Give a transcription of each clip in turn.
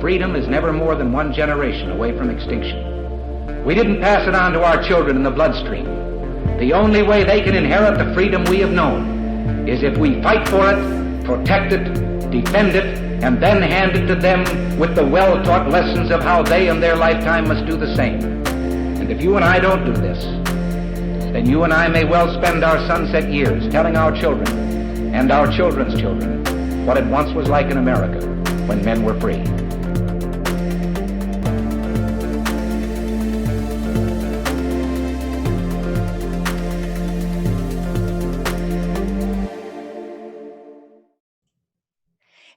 freedom is never more than one generation away from extinction. We didn't pass it on to our children in the bloodstream. The only way they can inherit the freedom we have known is if we fight for it, protect it, defend it, and then hand it to them with the well-taught lessons of how they in their lifetime must do the same. And if you and I don't do this, then you and I may well spend our sunset years telling our children and our children's children what it once was like in America when men were free.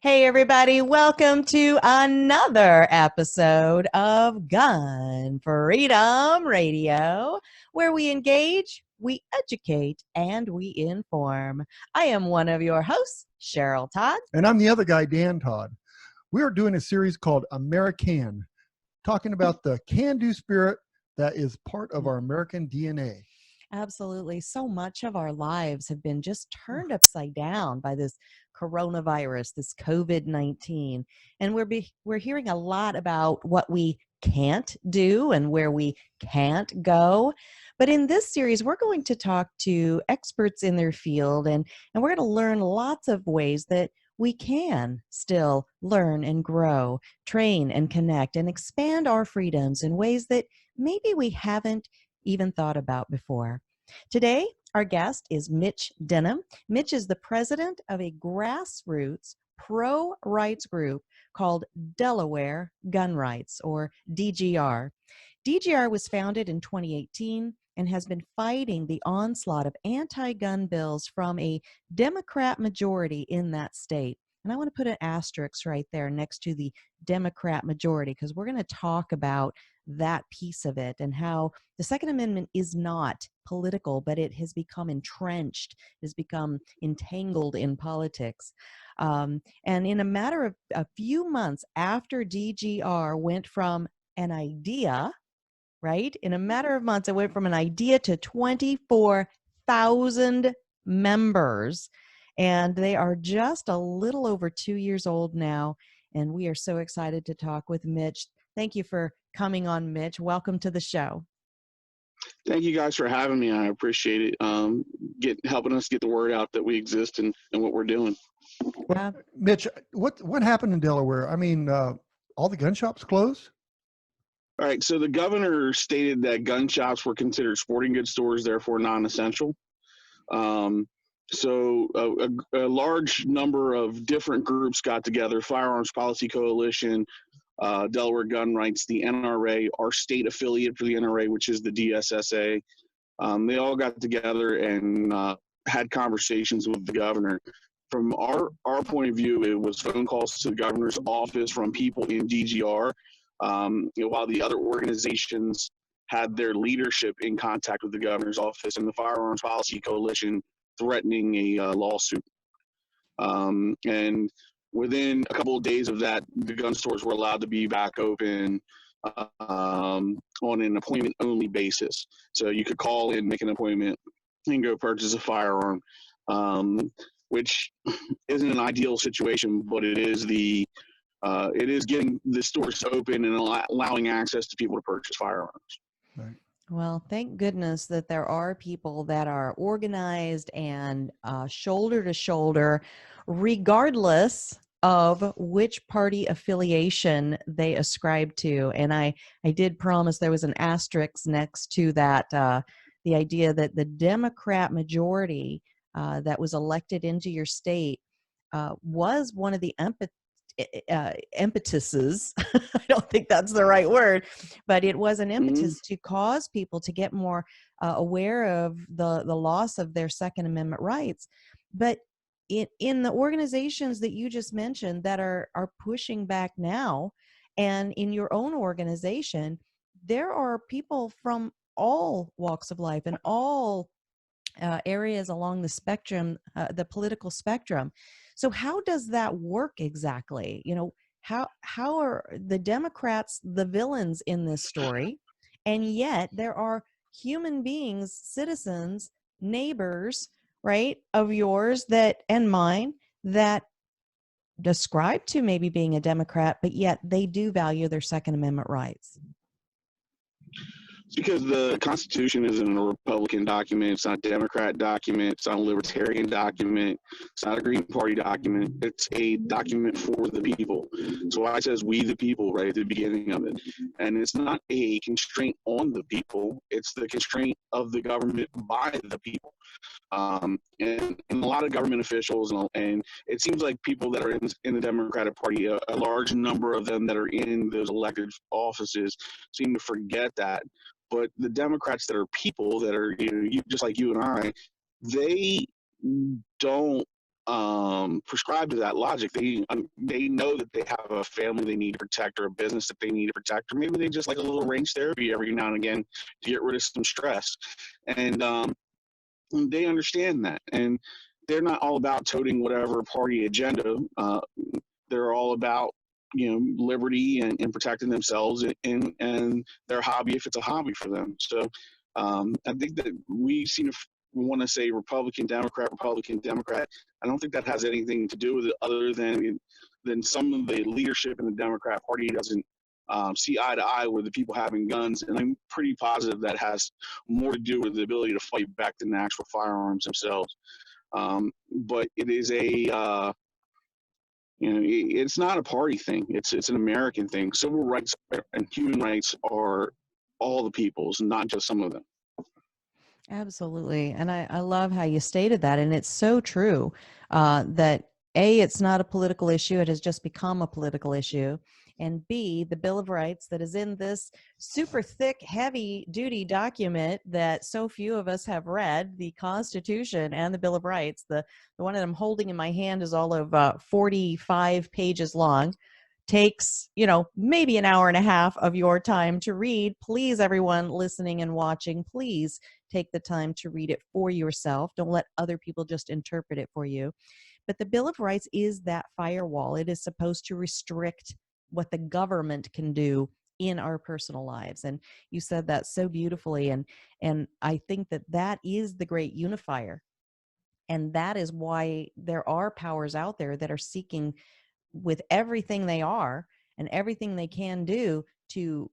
Hey everybody, welcome to another episode of Gun Freedom Radio, where we engage, we educate, and we inform. I am one of your hosts, Cheryl Todd. And I'm the other guy, Dan Todd. We are doing a series called Ameri-CAN, talking about the can-do spirit that is part of our American DNA. Absolutely. So much of our lives have been just turned upside down by this coronavirus, this COVID-19. And we're hearing a lot about what we can't do and where we can't go. But in this series, we're going to talk to experts in their field, and we're going to learn lots of ways that we can still learn and grow, train and connect, and expand our freedoms in ways that maybe we haven't even thought about before. Today, our guest is Mitch Denham. Mitch is the president of a grassroots pro-rights group called Delaware Gun Rights, or DGR. DGR was founded in 2018 and has been fighting the onslaught of anti-gun bills from a Democrat majority in that state. And I want to put an asterisk right there next to the Democrat majority, because we're going to talk about that piece of it and how the Second Amendment is not political, but it has become entrenched, has become entangled in politics. And in a matter of a few months after DGR went from an idea, right? In a matter of months, it went from an idea to 24,000 members. And they are just a little over 2 years old now. And we are so excited to talk with Mitch. Thank you for coming on, Mitch. Welcome to the show. Thank you guys for having me. I appreciate it. Helping us get the word out that we exist and what we're doing. Well, Mitch, what happened in Delaware? I mean, all the gun shops closed? All right. So the governor stated that gun shops were considered sporting goods stores, therefore non-essential. So a large number of different groups got together: Firearms Policy Coalition, Delaware Gun Rights, the NRA, our state affiliate for the NRA, which is the DSSA. They all got together and had conversations with the governor. From our point of view, it was phone calls to the governor's office from people in DGR, while the other organizations had their leadership in contact with the governor's office and the Firearms Policy Coalition threatening a lawsuit. And within a couple of days of that, the gun stores were allowed to be back open on an appointment-only basis. So you could call in, make an appointment, and go purchase a firearm, which isn't an ideal situation, but it is getting the stores open and allowing access to people to purchase firearms. Right. Well, thank goodness that there are people that are organized and shoulder to shoulder, regardless of which party affiliation they ascribe to. And I did promise there was an asterisk next to that, the idea that the Democrat majority that was elected into your state was one of the impetuses, I don't think that's the right word, but it was an impetus to cause people to get more aware of the loss of their Second Amendment rights. But in the organizations that you just mentioned that are pushing back now, and in your own organization, there are people from all walks of life and all areas along the spectrum, the political spectrum. So how does that work exactly? You know, how are the Democrats the villains in this story? And yet there are human beings, citizens, neighbors, right, of yours and mine that describe to maybe being a Democrat, but yet they do value their Second Amendment rights? It's because the Constitution isn't a Republican document. It's not a Democrat document. It's not a Libertarian document. It's not a Green Party document. It's a document for the people. So why it says "we the people" right at the beginning of it. And it's not a constraint on the people. It's the constraint of the government by the people. And a lot of government officials, and it seems like people that are in the Democratic Party, a large number of them that are in those elected offices seem to forget that. But the Democrats that are people that are, just like you and I, they don't prescribe to that logic. They know that they have a family they need to protect, or a business that they need to protect, or maybe they just like a little range therapy every now and again to get rid of some stress. And they understand that, and they're not all about toting whatever party agenda. They're all about liberty and protecting themselves and their hobby, if it's a hobby for them. So I think that we seem to want to say Republican, Democrat. I don't think that has anything to do with it, other than some of the leadership in the Democrat Party doesn't see eye to eye with the people having guns, and I'm pretty positive that has more to do with the ability to fight back than the actual firearms themselves. But it is it's not a party thing. It's an American thing. Civil rights and human rights are all the people's, not just some of them. Absolutely. And I love how you stated that. And it's so true that A, it's not a political issue. It has just become a political issue. And B, the Bill of Rights that is in this super thick, heavy duty document that so few of us have read, the Constitution and the Bill of Rights. The one that I'm holding in my hand is all of 45 pages long. Takes, maybe an hour and a half of your time to read. Please, everyone listening and watching, please take the time to read it for yourself. Don't let other people just interpret it for you. But the Bill of Rights is that firewall. It is supposed to restrict what the government can do in our personal lives. And you said that so beautifully. And I think that is the great unifier. And that is why there are powers out there that are seeking, with everything they are and everything they can do, to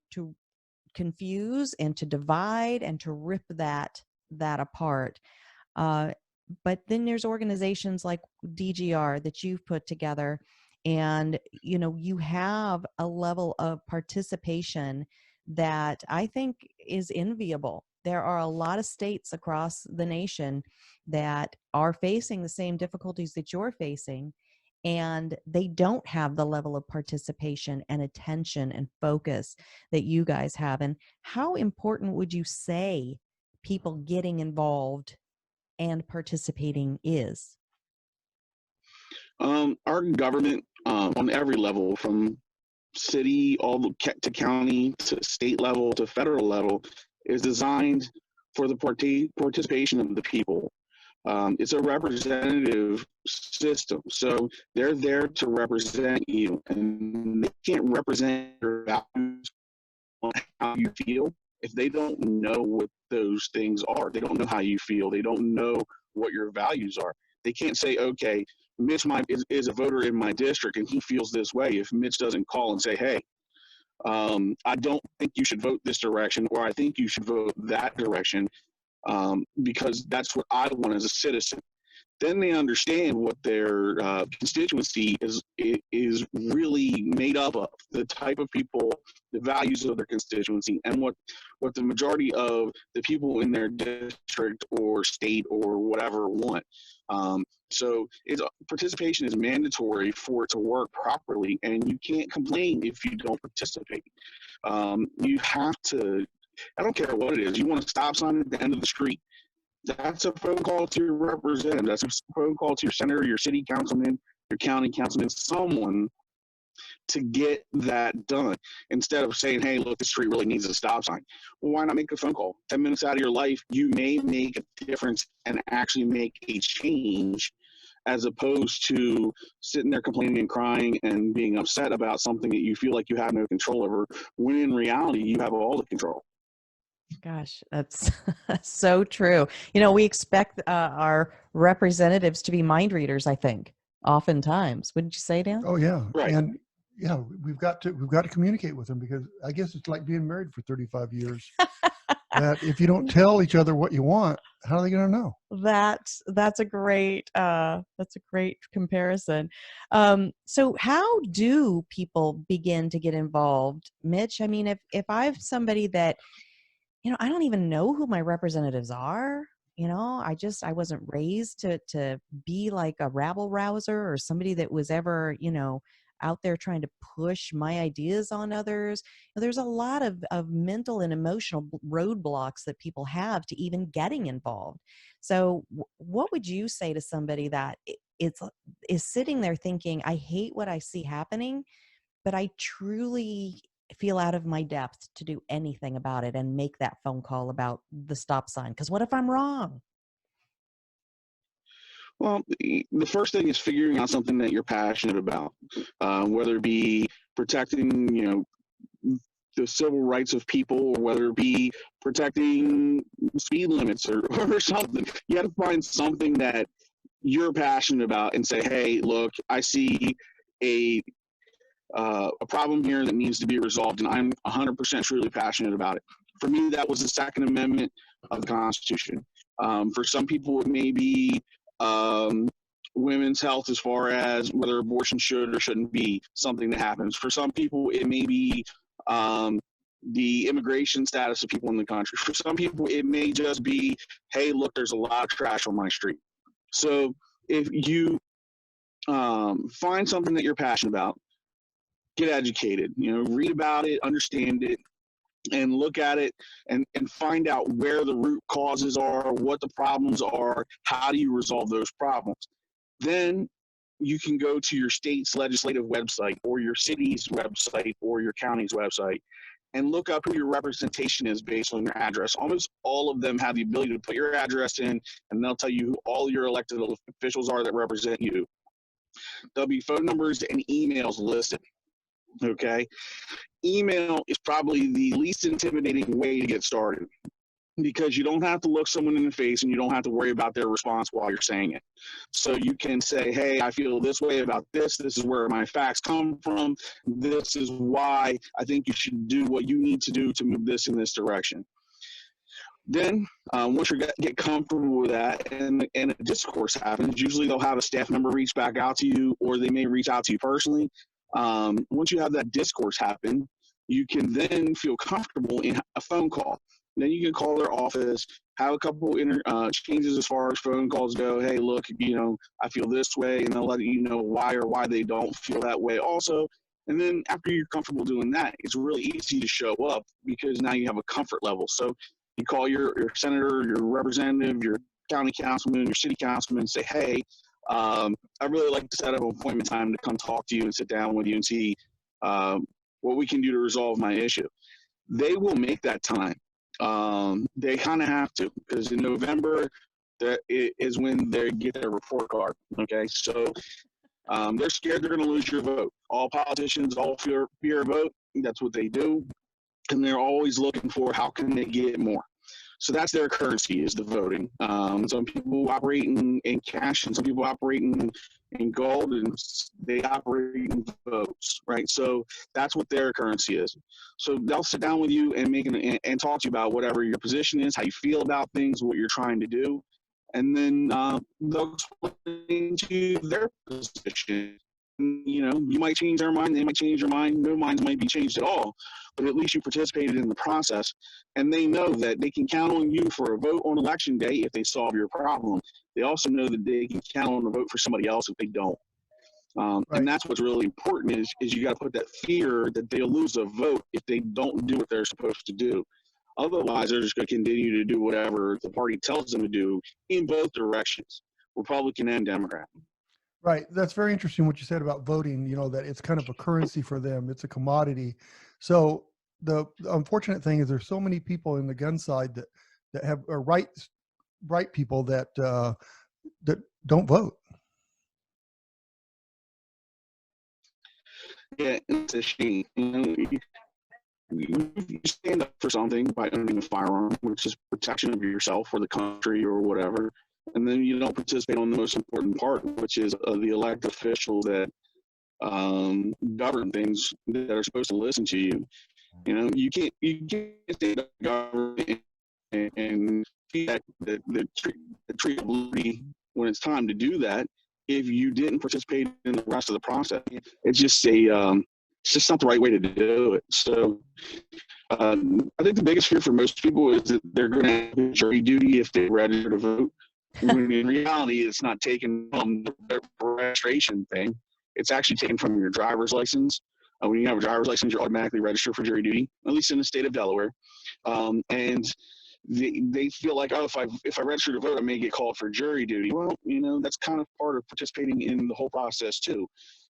confuse and to divide and to rip that apart. But then there's organizations like DGR that you've put together, and you have a level of participation that I think is enviable. There are a lot of states across the nation that are facing the same difficulties that you're facing, and they don't have the level of participation and attention and focus that you guys have. And how important would you say people getting involved and participating is? Our government, on every level, from city all to county to state level to federal level, is designed for the participation of the people. It's a representative system, so they're there to represent you, and they can't represent your values on how you feel if they don't know what those things are. They don't know how you feel. They don't know what your values are. They can't say, okay, Mitch is a voter in my district and he feels this way. If Mitch doesn't call and say, hey, I don't think you should vote this direction, or I think you should vote that direction, because that's what I want as a citizen. Then they understand what their constituency is really made up of, the type of people, the values of their constituency, and what the majority of the people in their district or state or whatever want. So participation is mandatory for it to work properly, and you can't complain if you don't participate. You have to. I don't care what it is. You want a stop sign at the end of the street, that's a phone call to your representative. That's a phone call to your senator, your city councilman, your county councilman, someone to get that done. Instead of saying, hey, look, the street really needs a stop sign. Well, why not make a phone call? 10 minutes out of your life, you may make a difference and actually make a change, as opposed to sitting there complaining and crying and being upset about something that you feel like you have no control over, when in reality, you have all the control. Gosh, that's so true. We expect our representatives to be mind readers, I think. oftentimes. Wouldn't you say, Dan? Oh yeah. Right. And yeah, we've got to communicate with them, because I guess it's like being married for 35 years. That if you don't tell each other what you want, how are they going to know? That's a great comparison. So how do people begin to get involved, Mitch? I mean, if I've somebody that, I don't even know who my representatives are. I wasn't raised to be like a rabble rouser or somebody that was ever, out there trying to push my ideas on others. There's a lot of mental and emotional roadblocks that people have to even getting involved. So what would you say to somebody that is sitting there thinking, I hate what I see happening, but I truly feel out of my depth to do anything about it and make that phone call about the stop sign? Because what if I'm wrong? Well, the first thing is figuring out something that you're passionate about, whether it be protecting, the civil rights of people, or whether it be protecting speed limits or something. You have to find something that you're passionate about and say, hey, look, I see a problem here that needs to be resolved, and I'm 100% truly passionate about it. For me, that was the Second Amendment of the Constitution. For some people, it may be women's health, as far as whether abortion should or shouldn't be something that happens. For some people, it may be the immigration status of people in the country. For some people, it may just be, hey, look, there's a lot of trash on my street. So if you find something that you're passionate about, get educated, read about it, understand it, and look at it and find out where the root causes are, what the problems are, how do you resolve those problems. Then you can go to your state's legislative website or your city's website or your county's website and look up who your representation is based on your address. Almost all of them have the ability to put your address in, and they'll tell you who all your elected officials are that represent you. There'll be phone numbers and emails listed. Okay. Email is probably the least intimidating way to get started, because you don't have to look someone in the face and you don't have to worry about their response while you're saying it. So you can say, hey, I feel this way about this. This is where my facts come from. This is why I think you should do what you need to do to move this in this direction. Then once you get comfortable with that and a discourse happens, usually they'll have a staff member reach back out to you, or they may reach out to you personally. Once you have that discourse happen, you can then feel comfortable in a phone call. Then you can call their office, have a couple changes as far as phone calls go. Hey, look, I feel this way, and they'll let you know why they don't feel that way also. And then after you're comfortable doing that, it's really easy to show up, because now you have a comfort level. So you call your senator, your representative, your county councilman, your city councilman, and say, hey, I'd really like to set up an appointment time to come talk to you and sit down with you and see what we can do to resolve my issue. They will make that time. They kind of have to, because in November that is when they get their report card. Okay, so they're scared they're going to lose your vote. All politicians, all fear a vote. That's what they do, and they're always looking for how can they get more. So that's their currency, is the voting. Some people operate in cash, and some people operate in gold, and they operate in votes, right? So that's what their currency is. So they'll sit down with you and talk to you about whatever your position is, how you feel about things, what you're trying to do, and then they'll explain to you their position. You might change their mind, they might change your mind, no minds might be changed at all, but at least you participated in the process, and they know that they can count on you for a vote on election day if they solve your problem. They also know that they can count on a vote for somebody else if they don't. Right. And that's what's really important is you got to put that fear that they'll lose a vote if they don't do what they're supposed to do. Otherwise, they're just going to continue to do whatever the party tells them to do in both directions, Republican and Democrat. Right. That's very interesting what you said about voting, that it's kind of a currency for them. It's a commodity. So the unfortunate thing is there's so many people in the gun side that have right people that don't vote. Yeah, it's a shame. You stand up for something by owning a firearm, which is protection of yourself or the country or whatever. and then you don't participate on the most important part, which is the elected officials that govern things that are supposed to listen to you. You know, you can't say the government and feedback the tree of liberty when it's time to do that if you didn't participate in the rest of the process. It's just it's just not the right way to do it. So I think the biggest fear for most people is that they're going to have jury duty if they register to vote. When in reality, it's not taken from the registration thing. It's actually taken from your driver's license. When you have a driver's license, you're automatically registered for jury duty, at least in the state of Delaware. And they feel like, oh, if I register to vote, I may get called for jury duty. Well, you know, that's kind of part of participating in the whole process too.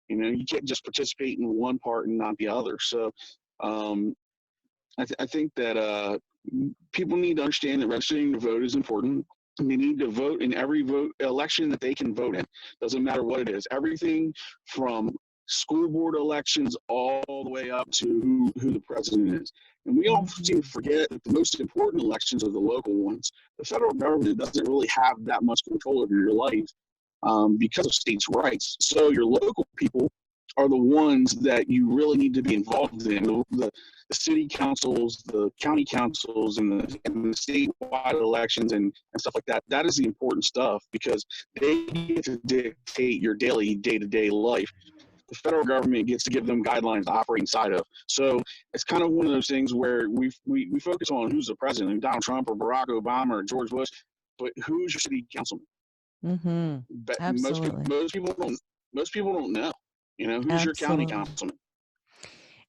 You know, you can't just participate in one part and not the other. So I think that people need to understand that registering to vote is important. They need to vote in every election that they can vote in. Doesn't matter what it is. Everything from school board elections all the way up to who the president is. And we all seem to forget that the most important elections are the local ones. The federal government doesn't really have that much control over your life because of states' rights. So your local people are the ones that you really need to be involved in. The city councils, the county councils, and the statewide elections and stuff like that. That is the important stuff because they get to dictate your daily, day-to-day life. The federal government gets to give them guidelines to operate inside of. So it's kind of one of those things where we focus on who's the president, Donald Trump or Barack Obama or George Bush, but who's your city councilman? Mm-hmm. But Absolutely. most people don't know. You know, who's your county councilman?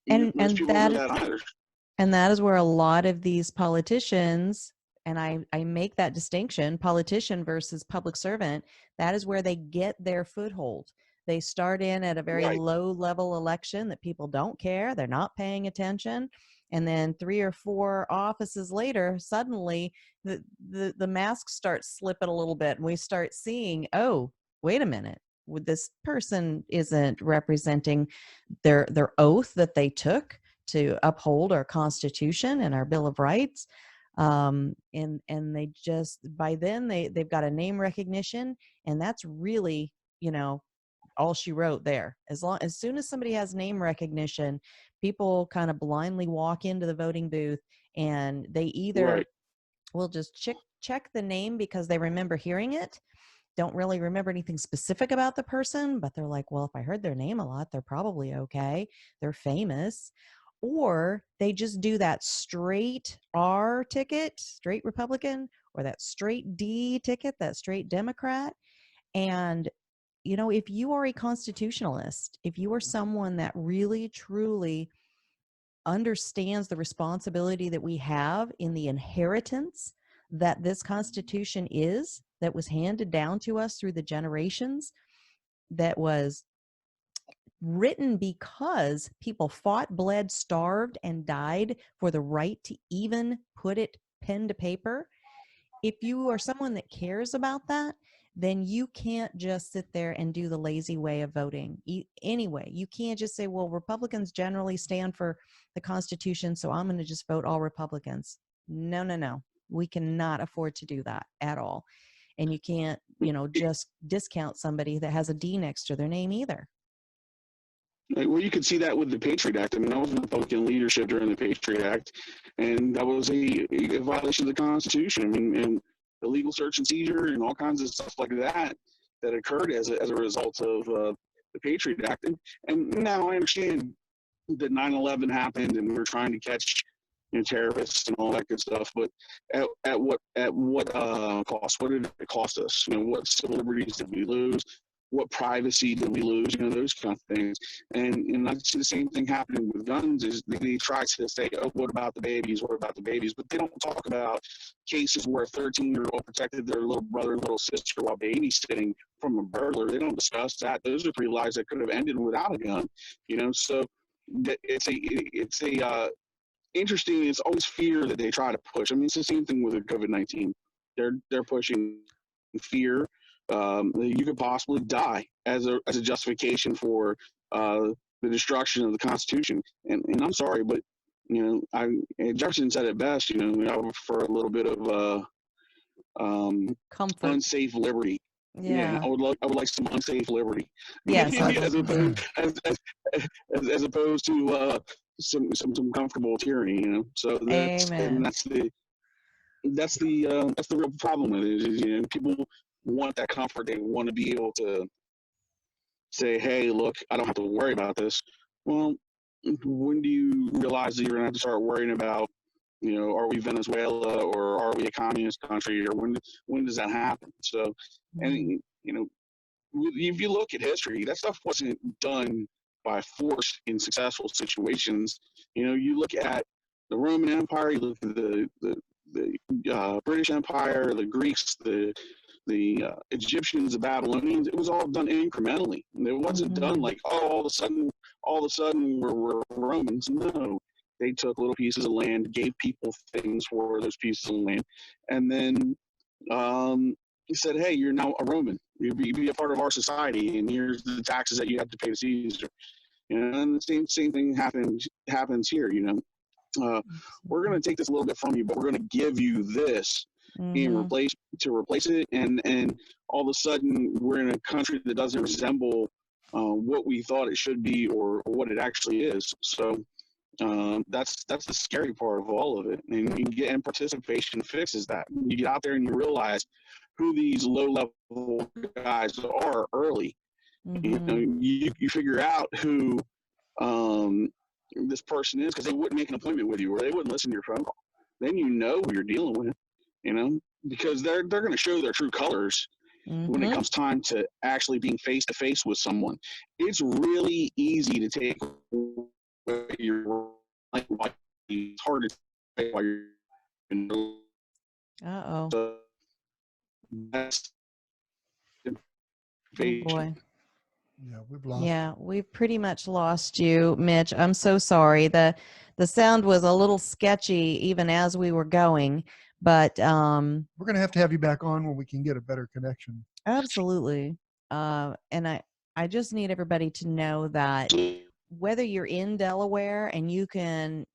And people don't know that either. And that is where a lot of these politicians, and I make that distinction, politician versus public servant, that is where they get their foothold. They start in at a very low level election that people don't care. They're not paying attention. And then 3 or 4 offices later, suddenly the masks start slipping a little bit. And we start seeing, oh, wait a minute. This person isn't representing their oath that they took to uphold our Constitution and our Bill of Rights. And they just, by then they've got a name recognition, and that's really, you know, all she wrote there. As soon as somebody has name recognition, people kind of blindly walk into the voting booth, and they either will just check the name because they remember hearing it, don't really remember anything specific about the person, but they're like, well, if I heard their name a lot, they're probably okay. They're famous. Or they just do that straight R ticket, straight Republican, or that straight D ticket, that straight Democrat. And you know, if you are a constitutionalist, if you are someone that really, truly understands the responsibility that we have in the inheritance that this Constitution is, that was handed down to us through the generations, that was written because people fought, bled, starved, and died for the right to even put it pen to paper. If you are someone that cares about that, then you can't just sit there and do the lazy way of voting. Anyway, you can't just say, well, Republicans generally stand for the Constitution, so I'm going to just vote all Republicans. No. We cannot afford to do that at all. And you can't, you know, just discount somebody that has a D next to their name either. Well, you could see that with the Patriot Act. I mean, that was Republican leadership during the Patriot Act, and that was a violation of the Constitution. I mean, and illegal search and seizure and all kinds of stuff like that occurred as a result of the Patriot Act. And now I understand that 9/11 happened and we were trying to catch, you know, terrorists and all that good stuff. But at what cost? What did it cost us? You know, what civil liberties did we lose? What privacy did we lose? You know, those kind of things. And I see the same thing happening with guns. Is they try to say, oh, what about the babies? What about the babies? But they don't talk about cases where a 13-year-old protected their little brother and little sister while babysitting from a burglar. They don't discuss that. Those are 3 lives that could have ended without a gun. You know, so it's a interesting. It's always fear that they try to push. I mean, it's the same thing with COVID-19. They're pushing fear. You could possibly die as a justification for the destruction of the Constitution. And I'm sorry, but you know, Jefferson said it best. You know, I would prefer a little bit of Comfort. unsafe liberty. Yeah. I would like some unsafe liberty. Yes. as opposed to some comfortable tyranny. So Amen. that's the real problem with it. Is, people want that comfort. They want to be able to say, "Hey, look, I don't have to worry about this." Well, when do you realize that you're gonna have to start worrying about, are we Venezuela or are we a communist country, or when does that happen? So, and if you look at history, that stuff wasn't done by force in successful situations. You look at the Roman Empire, you look at the British Empire, the Greeks, the Egyptians, the Babylonians. It was all done incrementally. It wasn't done like, all of a sudden we're Romans. No, they took little pieces of land, gave people things for those pieces of land, and then he said, "Hey, you're now a Roman. You be a part of our society, and here's the taxes that you have to pay to Caesar." And the same thing happens here. We're going to take this a little bit from you, but we're going to give you this in replace it, and all of a sudden we're in a country that doesn't resemble what we thought it should be or what it actually is. So that's the scary part of all of it. And participation fixes that. You get out there and you realize who these low-level guys are early. You figure out who this person is, because they wouldn't make an appointment with you, or they wouldn't listen to your phone call. Then who you're dealing with, because they're going to show their true colors when it comes time to actually being face-to-face with someone. It's really easy to take away your life. It's hard to take while you're in the Uh-oh. That's Oh boy. Yeah, we've lost. Yeah, we've pretty much lost you, Mitch. I'm so sorry. The sound was a little sketchy even as we were going, but we're going to have you back on when we can get a better connection. Absolutely. And I just need everybody to know that whether you're in Delaware and you can,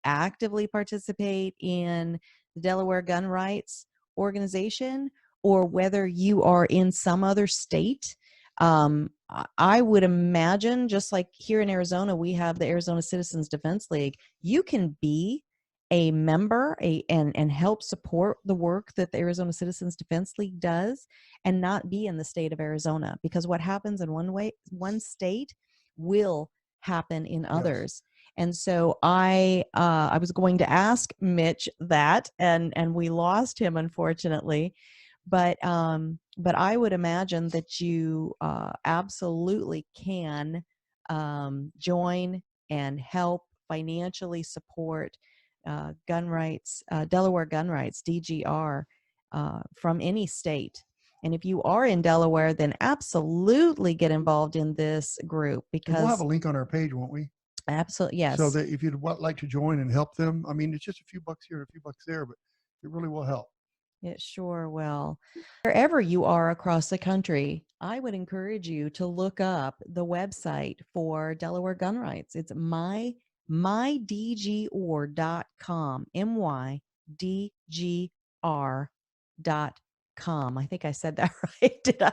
actively participate in the Delaware Gun Rights organization, or whether you are in some other state, I would imagine, just like here in Arizona, we have the Arizona Citizens Defense League. You can be a member and help support the work that the Arizona Citizens Defense League does, and not be in the state of Arizona, because what happens in one state will happen in others. Yes. And so I was going to ask Mitch that, and we lost him, unfortunately. But I would imagine that you absolutely can join and help financially support gun rights, Delaware Gun Rights, DGR, from any state. And if you are in Delaware, then absolutely get involved in this group, because we'll have a link on our page, won't we? Absolutely, yes. So that if you'd like to join and help them, I mean, it's just a few bucks here, a few bucks there, but it really will help. It sure will. Wherever you are across the country, I would encourage you to look up the website for Delaware Gun Rights. It's mydgor.com, mydgr.com. I think I said that right, did I?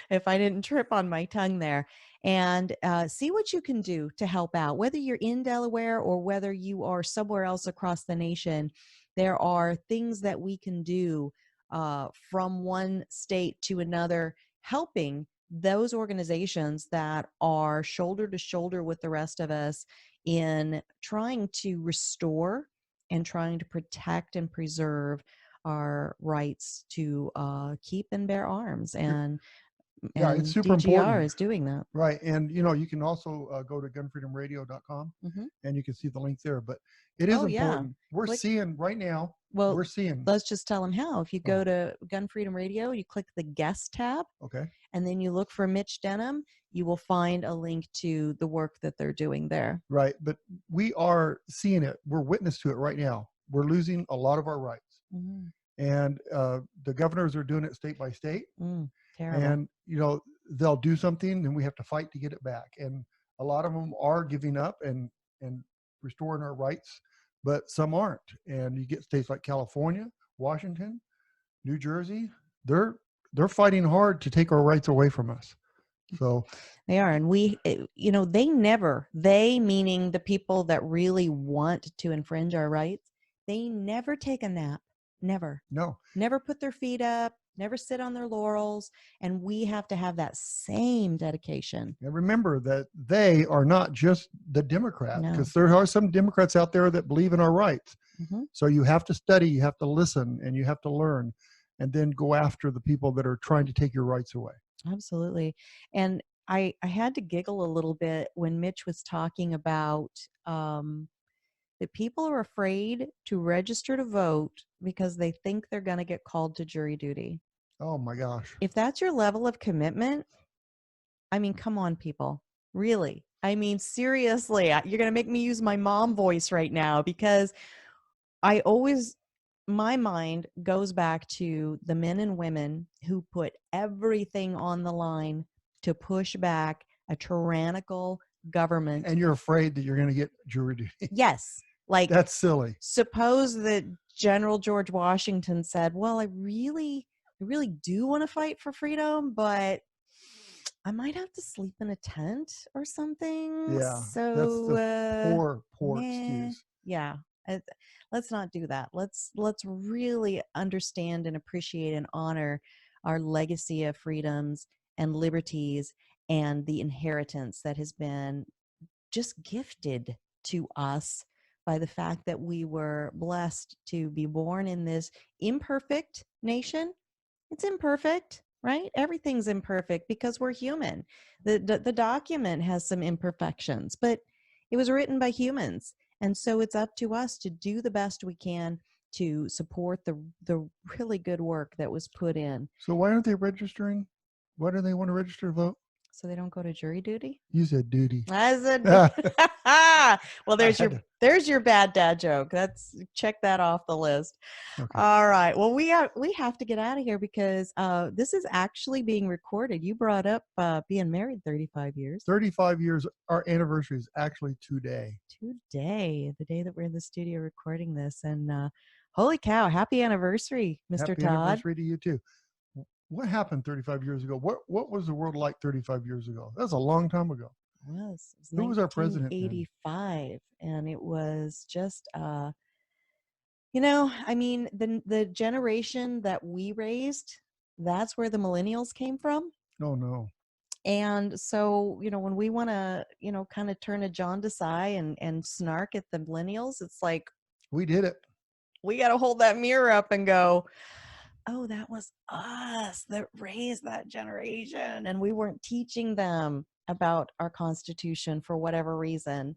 If I didn't trip on my tongue there. And see what you can do to help out, whether you're in Delaware or whether you are somewhere else across the nation. There are things that we can do from one state to another, helping those organizations that are shoulder to shoulder with the rest of us in trying to restore and trying to protect and preserve our rights to keep and bear arms. And it's super DGR important. is doing that. Right. And, you can also go to GunFreedomRadio.com and you can see the link there. But it is important. Yeah. We're seeing right now. Well, we're seeing. Let's just tell them how. If you go to Gun Freedom Radio, you click the guest tab. Okay. And then you look for Mitch Denham, you will find a link to the work that they're doing there. Right. But we are seeing it. We're witness to it right now. We're losing a lot of our rights. And the governors are doing it state by state. Terrible. And, they'll do something and we have to fight to get it back. And a lot of them are giving up and restoring our rights, but some aren't. And you get states like California, Washington, New Jersey, they're fighting hard to take our rights away from us. So they are. And they meaning the people that really want to infringe our rights, they never take a nap. Never. No. Never put their feet up, never sit on their laurels. And we have to have that same dedication. And remember that they are not just the Democrats, because there are some Democrats out there that believe in our rights. Mm-hmm. So you have to study, you have to listen, and you have to learn, and then go after the people that are trying to take your rights away. Absolutely. And I had to giggle a little bit when Mitch was talking about that people are afraid to register to vote because they think they're going to get called to jury duty. Oh my gosh. If that's your level of commitment, I mean, come on, people. Really. I mean, seriously, you're going to make me use my mom voice right now, because my mind goes back to the men and women who put everything on the line to push back a tyrannical government. And you're afraid that you're going to get jury duty. Yes. Like, that's silly. Suppose that General George Washington said, well, I really do want to fight for freedom, but I might have to sleep in a tent or something. Yeah. So that's the poor excuse. Yeah. Let's not do that. Let's really understand and appreciate and honor our legacy of freedoms and liberties and the inheritance that has been just gifted to us by the fact that we were blessed to be born in this imperfect nation. It's imperfect, right? Everything's imperfect because we're human. The document has some imperfections, but it was written by humans. And so it's up to us to do the best we can to support the really good work that was put in. So why aren't they registering? Why do they want to register to vote? So they don't go to jury duty? You said duty. I said, well, there's your bad dad joke. Check that off the list. Okay. All right. Well, we have to get out of here because this is actually being recorded. You brought up being married 35 years. 35 years. Our anniversary is actually today. Today, the day that we're in the studio recording this. And holy cow, happy anniversary, Mr. Happy Todd. Anniversary to you too. What happened 35 years ago? What was the world like 35 years ago? That was a long time ago. It was. Who was our president? 1985, and it was just, I mean, the generation that we raised, that's where the millennials came from. Oh no. And so, when we want to, kind of turn a jaundiced eye and snark at the millennials, it's like, we did it. We got to hold that mirror up and go, oh, that was us that raised that generation. And we weren't teaching them about our Constitution for whatever reason.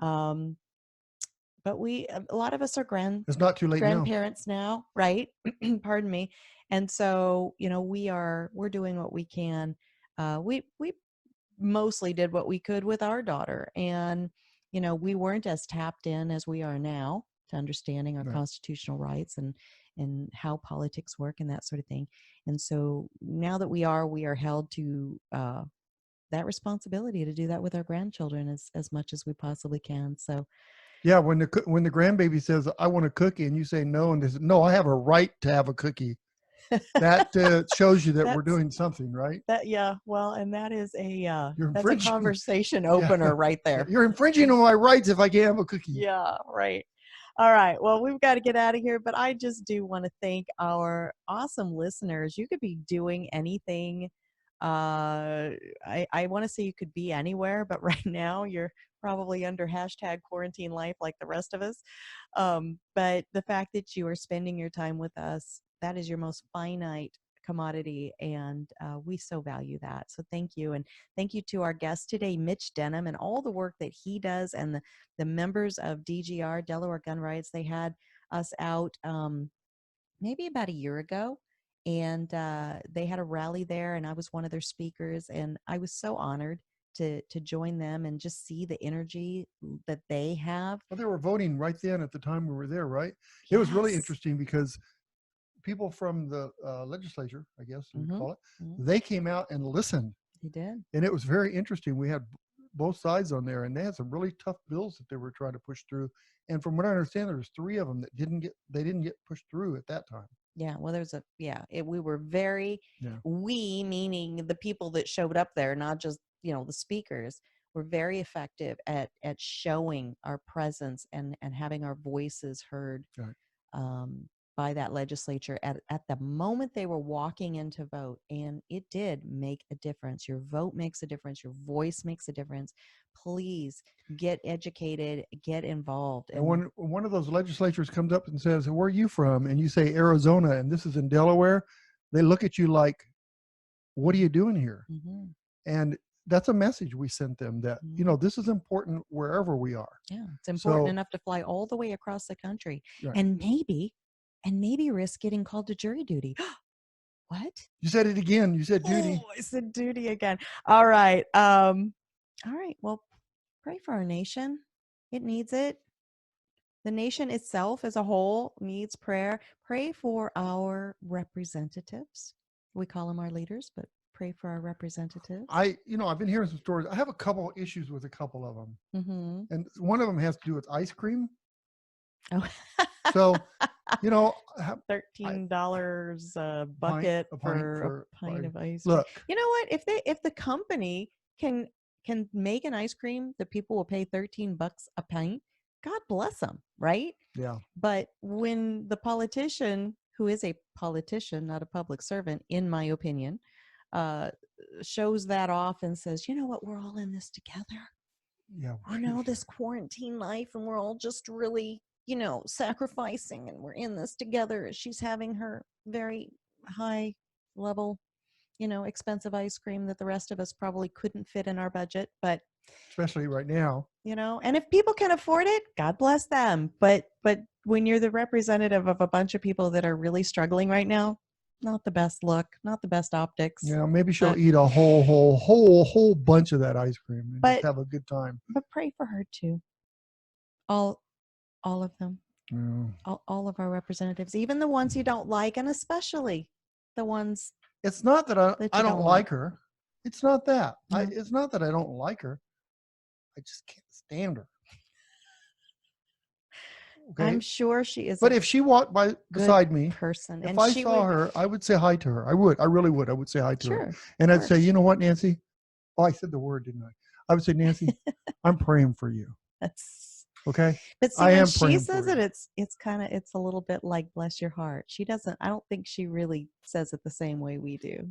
But a lot of us are it's not too late grandparents now, right? Pardon me. And so, we're doing what we can. We mostly did what we could with our daughter. And, we weren't as tapped in as we are now to understanding our constitutional rights and how politics work and that sort of thing. And so now that we are held to that responsibility to do that with our grandchildren as much as we possibly can. So yeah, when the grandbaby says, I want a cookie, and you say no, and they say, no, I have a right to have a cookie. That shows you that we're doing something, right? Well, and that is that's a conversation opener right there. You're infringing on my rights if I can't have a cookie. Yeah, right. All right. Well, we've got to get out of here, but I just do want to thank our awesome listeners. You could be doing anything. I want to say you could be anywhere, but right now you're probably under #quarantine life like the rest of us. But the fact that you are spending your time with us, that is your most finite commodity, and we so value that. So thank you. And thank you to our guest today, Mitch Denham, and all the work that he does, and the members of DGR, Delaware Gun Rights. They had us out maybe about a year ago, and they had a rally there, and I was one of their speakers, and I was so honored to join them and just see the energy that they have. Well, they were voting right then at the time we were there, right? Yes. It was really interesting because people from the legislature, I guess we call it, they came out and listened. They did. And it was very interesting. We had both sides on there, and they had some really tough bills that they were trying to push through. And from what I understand, there was 3 of them that didn't get pushed through at that time. Yeah, well, we were very, Yeah. we meaning the people that showed up there, not just, the speakers, were very effective at showing our presence and having our voices heard Right. by that legislature at the moment they were walking in to vote. And it did make a difference. Your vote makes a difference. Your voice makes a difference. Please get educated, get involved. And when one of those legislators comes up and says, "Where are you from?" and you say Arizona, and this is in Delaware, they look at you like, "What are you doing here?" Mhm. And that's a message we sent them that, this is important wherever we are. Yeah, it's important So- enough to fly all the way across the country Right. and maybe risk getting called to jury duty. What? You said it again. You said duty. Oh, I said duty again. All right. All right. Well, pray for our nation. It needs it. The nation itself as a whole needs prayer. Pray for our representatives. We call them our leaders, but pray for our representatives. I've been hearing some stories. I have a couple of issues with a couple of them. Mm-hmm. And one of them has to do with ice cream. Oh. So, $13 a bucket for a pint of ice cream. Look, You know what? If the company can make an ice cream that people will pay $13 a pint, God bless them, right? yeah. But when the politician, who is a politician, not a public servant, in my opinion, shows that off and says, "You know what? We're all in this together. Yeah. This quarantine life, and we're all just really, sacrificing, and we're in this together." She's having her very high level, expensive ice cream that the rest of us probably couldn't fit in our budget, but Especially right now. and if people can afford it, God bless them. But when you're the representative of a bunch of people that are really struggling right now, not the best look, not the best optics. Yeah, maybe she'll eat a whole bunch of that ice cream and just have a good time. But pray for her too. All of them. Yeah. All of our representatives, even the ones you don't like, and especially the ones. It's not that I don't like her. It's not that. No. It's not that I don't like her. I just can't stand her. Okay? I'm sure she is. But if she walked beside me, person, if and I saw her, I would say hi to her. I would. I really would. I would say hi to her. And I'd say, "You know what, Nancy?" Oh, I said the word, didn't I? I would say, "Nancy, I'm praying for you." That's okay. But see, I when am she praying says for it, you. it's a little bit like "bless your heart." She doesn't. I don't think she really says it the same way we do.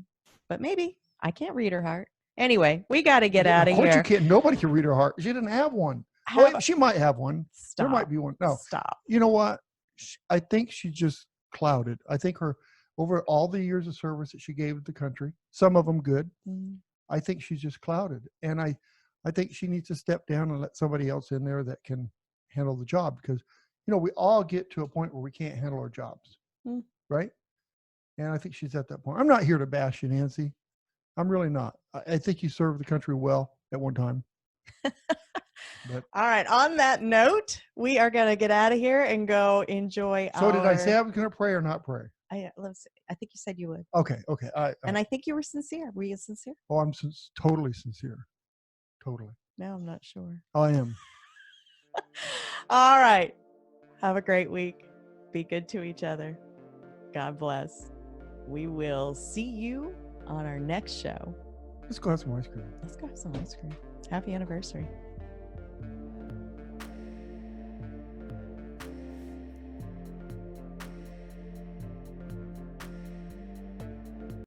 But maybe I can't read her heart. Anyway, we got to get out of here. Of course you can't. Nobody can read her heart. She didn't have one. She might have one. Stop. There might be one. No. Stop. You know what? I think she just clouded. I think her, over all the years of service that she gave the country, some of them good, I think she's just clouded. And I think she needs to step down and let somebody else in there that can handle the job, because, we all get to a point where we can't handle our jobs. Right? And I think she's at that point. I'm not here to bash you, Nancy. I'm really not. I think you served the country well at one time. But, all right. On that note, we are going to get out of here and go enjoy so did I say I was going to pray or not pray? I think you said you would. Okay. And I think you were sincere. Were you sincere? Oh, I'm totally sincere. Totally. No, I'm not sure. I am. All right. Have a great week. Be good to each other. God bless. We will see you on our next show. Let's go have some ice cream. Let's go have some ice cream. Happy anniversary.